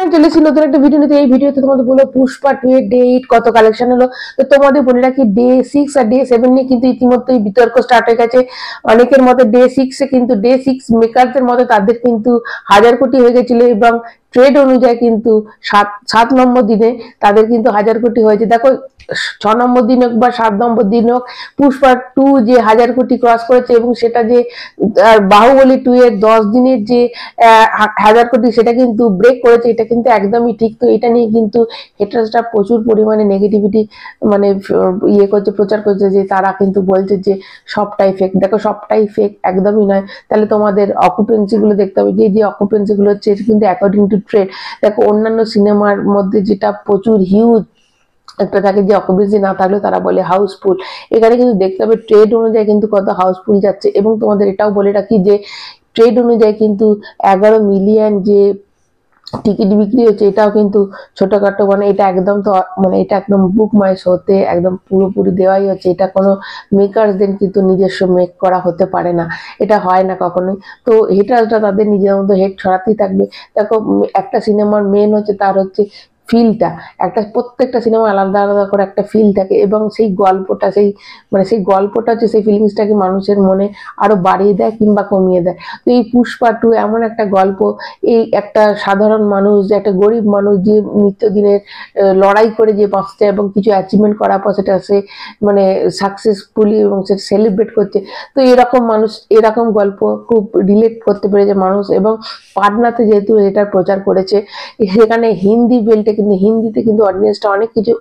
আমি চলে এসেছি নতুন একটা ভিডিও নিতে। এই ভিডিওতে তোমাদের বলবো পুষ্পা 2 এর ডে 8 কত কালেকশন হলো। তো তোমাদের বলে রাখি ডে 6 আর ডে 7 নিয়ে কিন্তু ইতিমধ্যেই বিতর্ক স্টার্ট হয়ে গেছে। অনেকের মতে ডে 6 এ কিন্তু ডে 6 মেকারদের মতে তাদের কিন্তু 1000 কোটি হয়ে গেছিল এবং ট্রেড অনুযায়ী কিন্তু 7 নম্বর দিনে তাদের কিন্তু 1000 কোটি হয়েছে। দেখো 6 নম্বর দিন হোক বা 7 নম্বর দিন হোক, পুষ্পা 2 যে 1000 কোটি ক্রস করেছে এবং সেটা যে বাহুবলী 2 এর 10 দিনের যে 1000 কোটি সেটা কিন্তু ব্রেক করেছে, এটা কিন্তু একদমই ঠিক। তো এটা নিয়ে কিন্তু হেটার্সরা প্রচুর পরিমাণে নেগেটিভিটি মানে ইয়ে করছে, প্রচার করছে, যে তারা কিন্তু বলছে যে সবটাই ফেক। দেখো সবটাই ফেক একদমই নয়। তাহলে তোমাদের অকুপেন্সি গুলো দেখতে হবে, যে অকুপেন্সি গুলো হচ্ছে কিন্তু অ্যাকর্ডিং টু ট্রেড। দেখো অন্যান্য সিনেমার মধ্যে যেটা প্রচুর হিউজ একটা থাকে যে অকুপেন্সি না থাকলে তারা বলে হাউসফুল, এখানে কিন্তু দেখতে হবে ট্রেড অনুযায়ী কিন্তু কত হাউসফুল যাচ্ছে। এবং তোমাদের এটাও বলে রাখি যে ট্রেড অনুযায়ী কিন্তু 11 মিলিয়ন যে টিকিট বিক্রি হচ্ছে, এটাও কিন্তু ছোটখাটো, মানে এটা একদম তো মানে এটা একদম বুক মাই শোতে একদম পুরোপুরি দেওয়াই হচ্ছে। এটা কোনো মেকারসদের কিন্তু নিজস্ব মেক করা হতে পারে না, এটা হয় না কখনোই। তো হেটার্সরা তাদের নিজের মতো হেড ছড়াতেই থাকবে। দেখো একটা সিনেমার মেন হচ্ছে তার হচ্ছে ফিলটা, একটা প্রত্যেকটা সিনেমা আলাদা আলাদা করে একটা ফিল থাকে এবং সেই গল্পটা সেই গল্পটা হচ্ছে সেই ফিলিংসটাকে মানুষের মনে আরো বাড়িয়ে দেয় কিংবা কমিয়ে দেয়। তো এই পুষ্পা 2 এমন একটা গল্প, এই একটা সাধারণ মানুষ, যে একটা গরিব মানুষ যে নিত্যদিনের লড়াই করে যে বাঁচছে এবং কিছু অ্যাচিভমেন্ট করার পর সেটা সে মানে সাকসেসফুলি এবং সেটা সেলিব্রেট করছে। তো এরকম মানুষ এরকম গল্প খুব রিলেট করতে পেরেছে মানুষ। এবং পাটনাতে যেহেতু এটার প্রচার করেছে, সেখানে হিন্দি বেল্টে কিন্তু হিন্দিতে কিন্তু অডিয়েন্সটা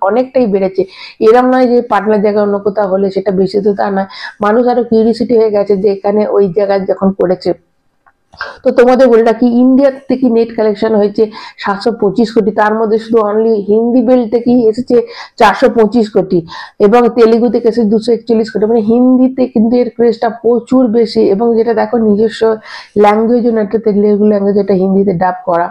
অনেকটাই বেড়েছে। এরম নয় যে পাটনার জায়গায় অন্য কোথাও হলে সেটা বেশি, তো তা নয়। মানুষ আরো কিউরিয়াসিটি হয়ে গেছে যে এখানে ওই জায়গায় যখন করেছে। তো তোমাদের বলে রাখি ইন্ডিয়া থেকে নেট কালেকশন হয়েছে 725 কোটি, তার মধ্যে শুধু অনলি হিন্দি বেল্ট থেকেই এসেছে 425 কোটি এবং তেলেগু থেকে এসেছে 241 কোটি। মানে হিন্দিতে কিন্তু এর ক্রেজটা প্রচুর বেশি। এবং যেটা দেখো নিজস্ব ল্যাঙ্গুয়েজ, একটা তেলেগু ল্যাঙ্গুয়েজ, এটা হিন্দিতে ডাব করা,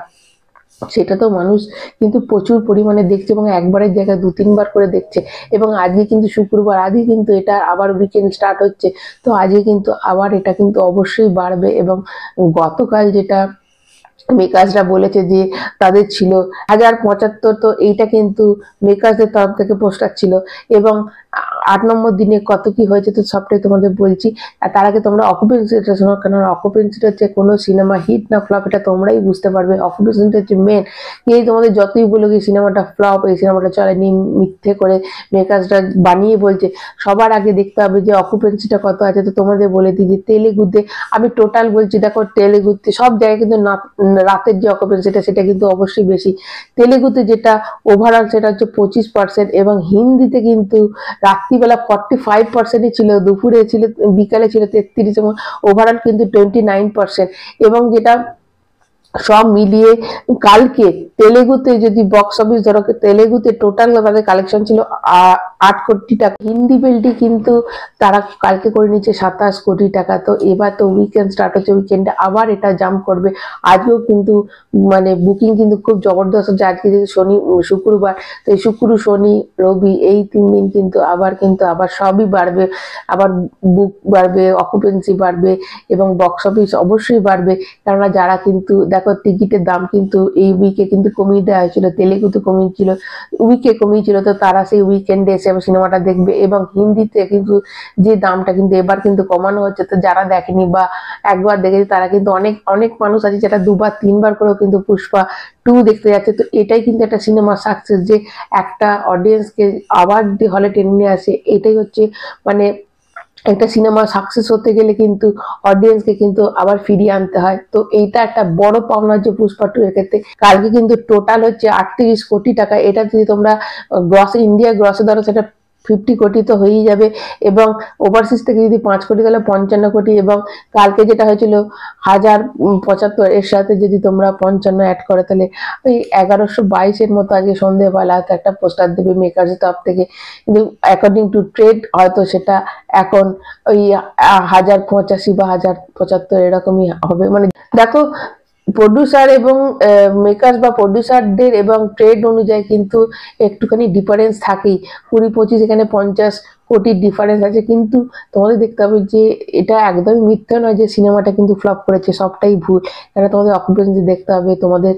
সেটা তো মানুষ কিন্তু প্রচুর পরিমাণে দেখছে এবং একবারের জায়গায় 2-3 বার করে দেখছে। এবং আজকে কিন্তু শুক্রবার, আজকে কিন্তু এটা আবার উইকেন্ড স্টার্ট হচ্ছে, তো আজকে কিন্তু আবার এটা কিন্তু অবশ্যই বাড়বে। এবং গতকাল যেটা মেকার্সরা বলেছে যে তাদের ছিল 1075, তো এইটা কিন্তু মেকার্সদের তরফ থেকে পোস্টার ছিল। এবং 8 নম্বর দিনে কত কি হয়েছে তো সবটাই তোমাদের বলছি। আর তার আগে তোমরা অকুপেন্সিটা শোনো, কারণ অকুপেন্সিটা হচ্ছে কোনো সিনেমা হিট না ফ্লপ এটা তোমরাই বুঝতে পারবে। অকুপেন্সিটা হচ্ছে মেন। এই তোমাদের যতই বলো কি সিনেমাটা ফ্লপ, এই সিনেমাটা চলেনি, মিথ্যে করে মেকার্সরা বানিয়ে বলছে, সবার আগে দেখতে হবে যে অকুপেন্সিটা কত আছে। তো তোমাদের বলে দিই যে তেলেগুতে আমি টোটাল বলছি, দেখো তেলেগুতে সব জায়গায় কিন্তু রাতের যে অকুপেন্সিটা সেটা কিন্তু অবশ্যই বেশি। তেলেগুতে যেটা ওভারঅল সেটা হচ্ছে 25% এবং হিন্দিতে কিন্তু রাত্রিবেলা 45%ই ছিল, দুপুরে ছিল, বিকালে ছিল 33 এবং ওভারঅল কিন্তু 29%। এবং যেটা সব মিলিয়ে কালকে তেলেগুতে যদি বক্স অফিস ধরো, তেলেগুতে টোটাল তাদের কালেকশন ছিল 8 কোটি টাকা। হিন্দি বেল্টি কিন্তু তারা কালকে করে নিচ্ছে 27 কোটি টাকা। তো এবার তো উইকেন্ড স্টার্ট হচ্ছে, উইকেন্ডে আবার এটা জাম্প করবে। আজকেও কিন্তু মানে বুকিং কিন্তু খুব জবরদস্ত হচ্ছে। আজকে যদি শুক্রবার, তো এই শুক্র শনি রবি এই 3 দিন কিন্তু আবার সবই বাড়বে, আবার বুক বাড়বে, অকুপেন্সি বাড়বে এবং বক্স অফিস অবশ্যই বাড়বে। কেননা যারা কিন্তু দেখো টিকিটের দাম কিন্তু এই উইকে কিন্তু কমিয়ে দেওয়া হয়েছিল, তেলেগুতে কমিয়েছিল, উইকে কমিয়েছিল, তো তারা সেই উইকেন্ডে এসে সিনেমাটা দেখবে। এবং হিন্দিতে কিন্তু যে দামটা কিন্তু এবার কিন্তু কমানো হচ্ছে। তো যারা দেখেনি বা একবার দেখেছে তারা কিন্তু অনেক অনেক মানুষ আছে যেটা 2-3 বার করেও কিন্তু পুষ্পা 2 দেখতে যাচ্ছে। তো এটাই কিন্তু একটা সিনেমা সাকসেস, যে একটা অডিয়েন্সকে আবার যে হলে টেনে নিয়ে আসে। এটাই হচ্ছে মানে একটা সিনেমা সাকসেস হতে গেলে কিন্তু অডিয়েন্সকে কিন্তু আবার ফিরিয়ে আনতে হয়। তো এইটা একটা বড় পাওনা যে পুষ্পা 2 এর ক্ষেত্রে। কালকে কিন্তু টোটাল হচ্ছে 38 কোটি টাকা। এটা যদি তোমরা ইন্ডিয়া গ্রসে ধরো সেটা 50 কোটি তো হয়েই যাবে। এবং ওভারসিজ থেকে যদি 5 কোটি তাহলে 55 কোটি। এবং কালকে যেটা হয়েছিল 1075, এর সাথে যদি তোমরা 55 অ্যাড করো তাহলে ওই 1122 এর মতো আজকে সন্ধ্যেবেলা হয়তো একটা পোস্টার দেবে মেকার্সের তরফ থেকে। কিন্তু অ্যাকর্ডিং টু ট্রেড হয়তো সেটা এখন ওই 1085 বা 1075 এরকমই হবে। মানে দেখো প্রডিউসার এবং মেকার্স বা প্রডিউসারদের এবং ট্রেড অনুযায়ী কিন্তু একটুখানি ডিফারেন্স থাকেই। 20-25 এখানে 50 কোটির ডিফারেন্স আছে, কিন্তু তোমাদের দেখতে হবে যে এটা একদমই মিথ্যে নয় যে সিনেমাটা কিন্তু ফ্লপ করেছে, সবটাই ভুল। কারণ তোমাদের অকুপেন্সি দেখতে হবে, তোমাদের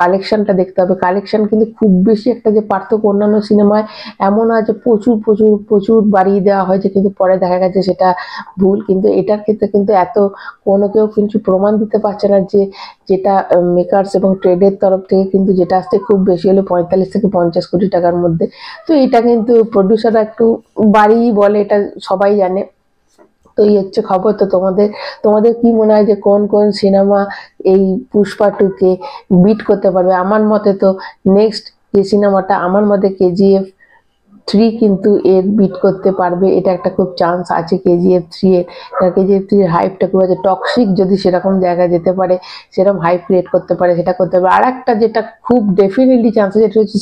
কালেকশনটা দেখতে হবে। কালেকশন কিন্তু খুব বেশি একটা যে পার্থক্য অন্যান্য সিনেমায় এমন হয় যে প্রচুর প্রচুর প্রচুর বাড়িয়ে দেওয়া হয়েছে, কিন্তু পরে দেখা গেছে সেটা ভুল। কিন্তু এটার ক্ষেত্রে কিন্তু এত কোনো কেউ কিন্তু প্রমাণ দিতে পারছে না যে যেটা মেকার্স এবং ট্রেডের তরফ থেকে কিন্তু যেটা আসছে খুব বেশি হলে 45 থেকে 50 কোটি টাকার মধ্যে। তো এটা কিন্তু প্রডিউসাররা একটু বাড়িই বলে, এটা সবাই জানে। তো এই হচ্ছে খবর। তো তোমাদের কি মনে হয় যে কোন কোন সিনেমা এই পুষ্পা 2 কে বিট করতে পারবে? আমার মতে তো নেক্সট যে সিনেমাটা, আমার মতে KGF 3 কিন্তু এর বিট করতে পারবে, এটা একটা খুব চান্স আছে KGF 3 এর। KGF 3 এর হাইপটা খুব আছে, টক্সিক যদি সেরকম জায়গায় যেতে পারে, সেরকম হাইপ ক্রিয়েট করতে পারে, সেটা করতে পারে। আর একটা যেটা খুব ডেফিনেটলি চান্স আছে, যেটা হচ্ছে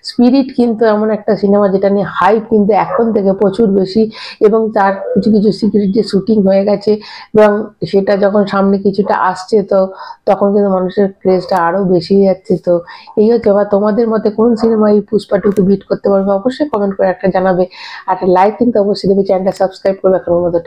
স্পিরিট কিন্তু এমন একটা সিনেমা যেটা নিয়ে হাইপ কিন্তু এখন থেকে প্রচুর বেশি, এবং তার কিছু কিছু সিক্রেট যে শুটিং হয়ে গেছে, এবং সেটা যখন সামনে কিছুটা আসছে, তো তখন কিন্তু মানুষের ক্রেজটা আরো বেশি যাচ্ছে। তো এই হচ্ছে। বা তোমাদের মতে কোন সিনেমা এই পুষ্পা 2 কে বিট করতে পারবে? অবশ্যই কমেন্ট করে একটা জানাবে, আর একটা লাইক কিন্তু অবশ্যই দেবে, চ্যানেলটা সাবস্ক্রাইব করবে এখনো মতো।